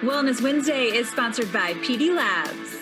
Wellness Wednesday is sponsored by PD Labs.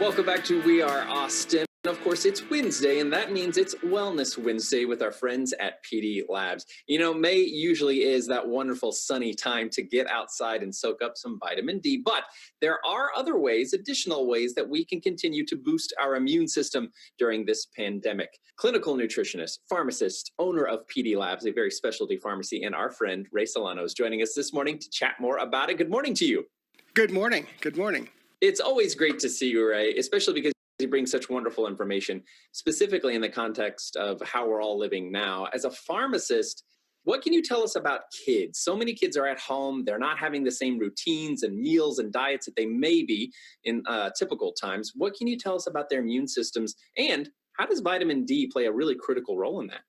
Welcome back to We Are Austin. Of course, it's Wednesday, and that means it's Wellness Wednesday with our friends at PD Labs. You know, May usually is that wonderful sunny time to get outside and soak up some vitamin D, but there are other ways, additional ways that we can continue to boost our immune system during this pandemic. Clinical nutritionist, pharmacist, owner of PD Labs, a very specialty pharmacy, and our friend Ray Solano is joining us this morning to chat more about it. Good morning to you. Good morning. Good morning. It's always great to see you, Ray, especially because you bring such wonderful information, specifically in the context of how we're all living now. As a pharmacist, what can you tell us about kids? So many kids are at home. They're not having the same routines and meals and diets that they may be in typical times. What can you tell us about their immune systems? And how does vitamin D play a really critical role in that?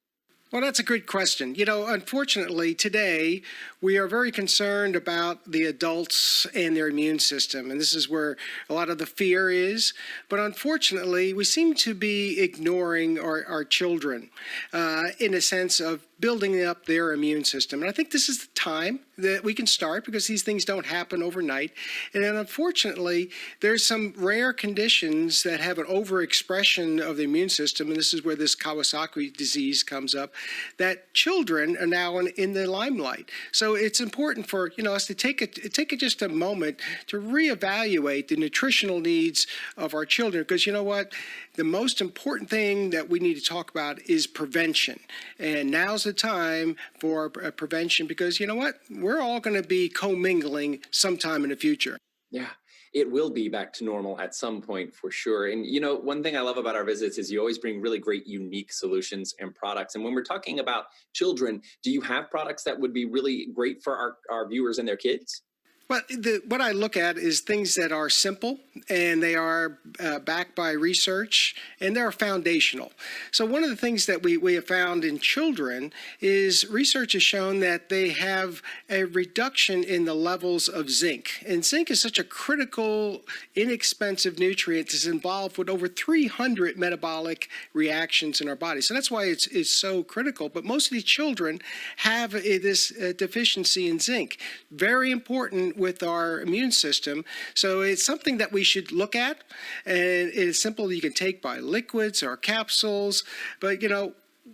Well, that's a good question. You know, unfortunately, today we are very concerned about the adults and their immune system, and this is where a lot of the fear is. But unfortunately, we seem to be ignoring our children in a sense of building up their immune system. And I think this is the time that we can start because these things don't happen overnight. And then unfortunately, there's some rare conditions that have an overexpression of the immune system, and this is where this Kawasaki disease comes up, that children are now in the limelight. So it's important for us to take just a moment to reevaluate the nutritional needs of our children, because you know what? The most important thing that we need to talk about is prevention. And now's the time for prevention because you know what? We're all going to be commingling sometime in the future. Yeah, it will be back to normal at some point for sure. And you know, one thing I love about our visits is you always bring really great, unique solutions and products. And when we're talking about children, do you have products that would be really great for our viewers and their kids? Well, what I look at is things that are simple and they are backed by research and they're foundational. So one of the things that we have found in children is research has shown that they have a reduction in the levels of zinc. And zinc is such a critical, inexpensive nutrient that's involved with over 300 metabolic reactions in our body. So that's why it's so critical. But most of these children have this deficiency in zinc. Very important with our immune system. So it's something that we should look at, and it is simple. You can take by liquids or capsules, but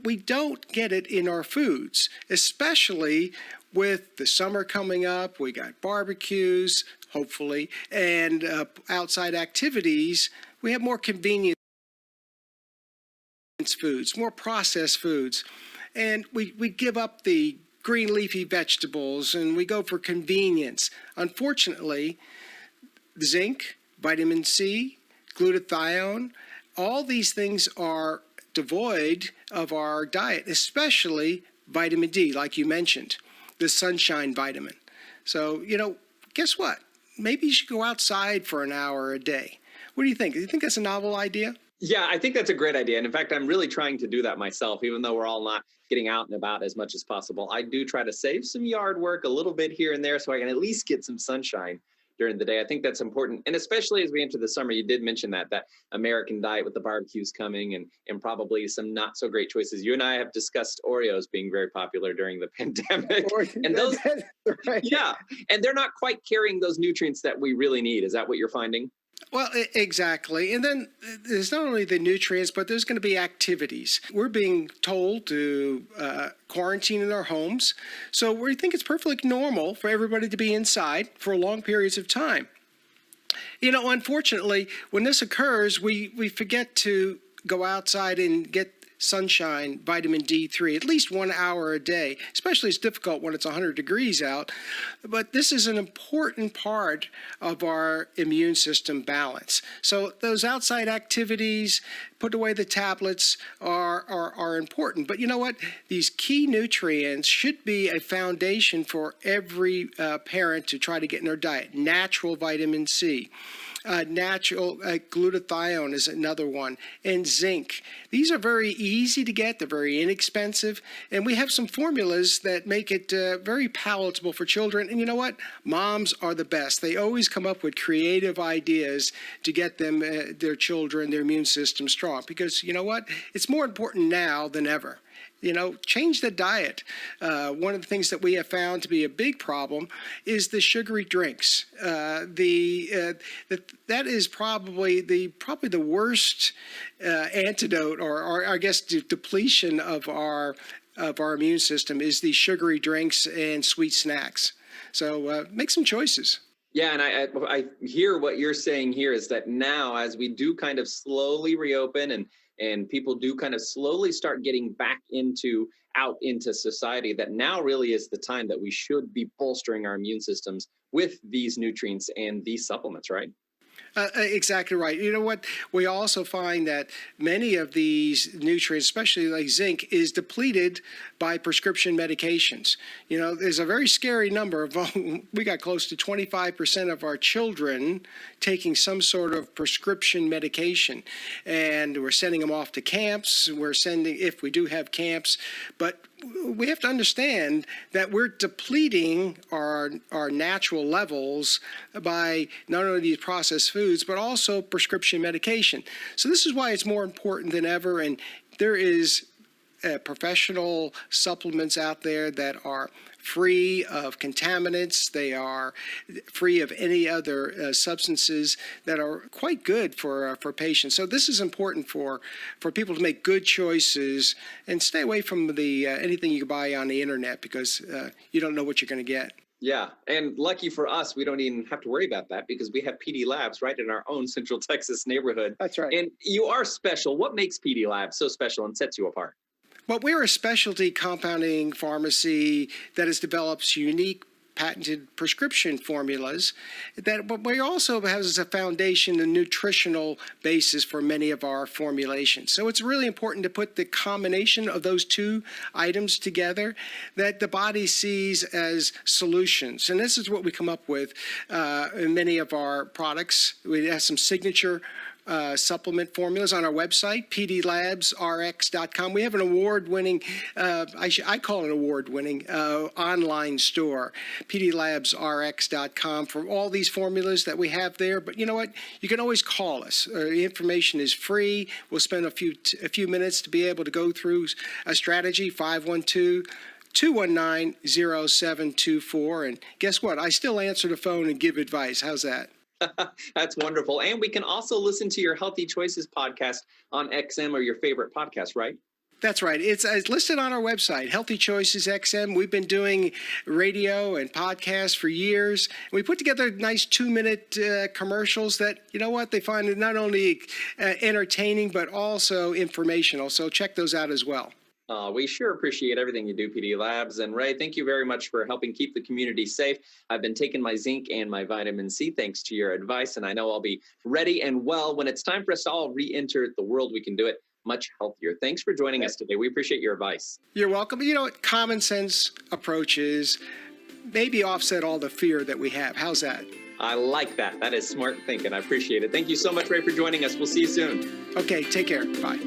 we don't get it in our foods, especially with the summer coming up. We got barbecues, hopefully, and outside activities. We have more convenience foods, more processed foods, and we give up the green leafy vegetables, and we go for convenience. Unfortunately, zinc, vitamin C, glutathione, all these things are devoid of our diet, especially vitamin D, like you mentioned, the sunshine vitamin. So, guess what? Maybe you should go outside for an hour a day. What do you think? Do you think that's a novel idea? Yeah, I think that's a great idea. And in fact, I'm really trying to do that myself, even though we're all not getting out and about as much as possible. I do try to save some yard work a little bit here and there so I can at least get some sunshine during the day. I think that's important. And especially as we enter the summer, you did mention that American diet with the barbecues coming and probably some not so great choices. You and I have discussed Oreos being very popular during the pandemic. And those, right. Yeah, and they're not quite carrying those nutrients that we really need. Is that what you're finding? Well, exactly. And then there's not only the nutrients, but there's going to be activities. We're being told to quarantine in our homes. So we think it's perfectly normal for everybody to be inside for long periods of time. Unfortunately, when this occurs, we forget to go outside and get sunshine, vitamin D3, at least 1 hour a day. Especially it's difficult when it's 100 degrees out. But this is an important part of our immune system balance. So those outside activities, put away the tablets, are important. But you know what? These key nutrients should be a foundation for every parent to try to get in their diet. Natural vitamin C. Natural glutathione is another one, and zinc. These are very easy to get. They're very inexpensive, and we have some formulas that make it very palatable for children. And you know what? Moms are the best. They always come up with creative ideas to get them, their children, their immune system strong, because you know what? It's more important now than ever. change the diet. One of the things that we have found to be a big problem is the sugary drinks. That is probably the worst antidote, or I guess depletion of our immune system is these sugary drinks and sweet snacks. So make some choices. Yeah, and I hear what you're saying here is that now, as we do kind of slowly reopen and people do kind of slowly start getting back out into society, that now really is the time that we should be bolstering our immune systems with these nutrients and these supplements, right? Exactly right. You know what? We also find that many of these nutrients, especially like zinc, is depleted by prescription medications. There's a very scary number of, we got close to 25% of our children taking some sort of prescription medication. And we're sending them off to camps. If we do have camps, but we have to understand that we're depleting our natural levels by not only these processed foods, but also prescription medication. So this is why it's more important than ever. And there is professional supplements out there that are free of contaminants. They are free of any other substances that are quite good for patients. So this is important for people to make good choices and stay away from the anything you buy on the internet, because you don't know what you're going to get. Yeah, and lucky for us, we don't even have to worry about that because we have PD Labs right in our own Central Texas neighborhood. That's right. And you are special. What makes PD Labs so special and sets you apart? Well, we're a specialty compounding pharmacy that has developed unique patented prescription formulas but we also have as a foundation a nutritional basis for many of our formulations. So it's really important to put the combination of those two items together that the body sees as solutions. And this is what we come up with in many of our products. We have some signature supplement formulas on our website, pdlabsrx.com. We have an award-winning, I call it award-winning, online store, pdlabsrx.com, for all these formulas that we have there. But you know what? You can always call us. The information is free. We'll spend a few minutes to be able to go through a strategy, 512-219-0724. And guess what? I still answer the phone and give advice. How's that? That's wonderful. And we can also listen to your Healthy Choices podcast on XM or your favorite podcast, right? That's right. It's listed on our website, Healthy Choices XM. We've been doing radio and podcasts for years. We put together nice 2-minute commercials that, you know what, they find it not only entertaining, but also informational. So check those out as well. We sure appreciate everything you do, PD Labs. And Ray, thank you very much for helping keep the community safe. I've been taking my zinc and my vitamin C thanks to your advice, and I know I'll be ready and well when it's time for us to all re-enter the world. We can do it much healthier. Thanks for joining us today. We appreciate your advice. You're welcome. You know what? Common sense approaches maybe offset all the fear that we have. How's that? I like that. That is smart thinking. I appreciate it. Thank you so much, Ray, for joining us. We'll see you soon. Okay, take care. Bye.